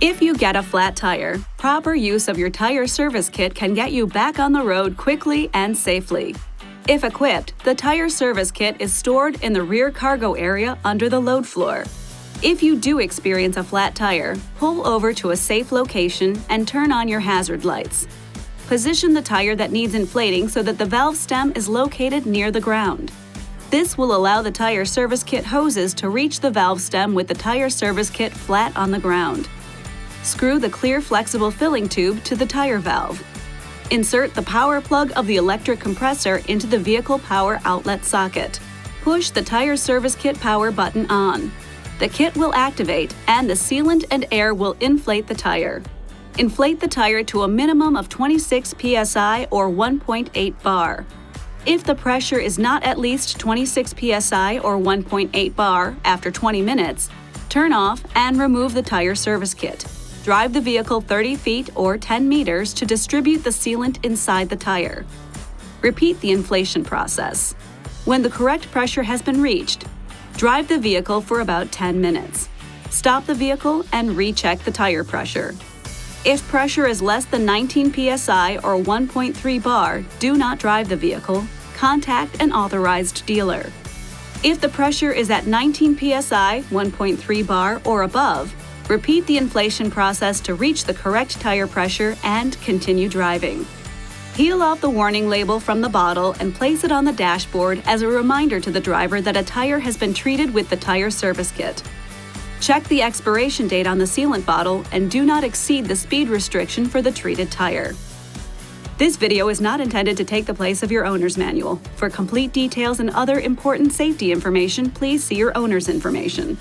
If you get a flat tire, proper use of your tire service kit can get you back on the road quickly and safely. If equipped, the tire service kit is stored in the rear cargo area under the load floor. If you do experience a flat tire, pull over to a safe location and turn on your hazard lights. Position the tire that needs inflating so that the valve stem is located near the ground. This will allow the tire service kit hoses to reach the valve stem with the tire service kit flat on the ground. Screw the clear flexible filling tube to the tire valve. Insert the power plug of the electric compressor into the vehicle power outlet socket. Push the tire service kit power button on. The kit will activate and the sealant and air will inflate the tire. Inflate the tire to a minimum of 26 psi or 1.8 bar. If the pressure is not at least 26 psi or 1.8 bar after 20 minutes, turn off and remove the tire service kit. Drive the vehicle 30 feet or 10 meters to distribute the sealant inside the tire. Repeat the inflation process. When the correct pressure has been reached, drive the vehicle for about 10 minutes. Stop the vehicle and recheck the tire pressure. If pressure is less than 19 psi or 1.3 bar, do not drive the vehicle. Contact an authorized dealer. If the pressure is at 19 psi, 1.3 bar or above, repeat the inflation process to reach the correct tire pressure and continue driving. Peel off the warning label from the bottle and place it on the dashboard as a reminder to the driver that a tire has been treated with the tire service kit. Check the expiration date on the sealant bottle and do not exceed the speed restriction for the treated tire. This video is not intended to take the place of your owner's manual. For complete details and other important safety information, please see your owner's information.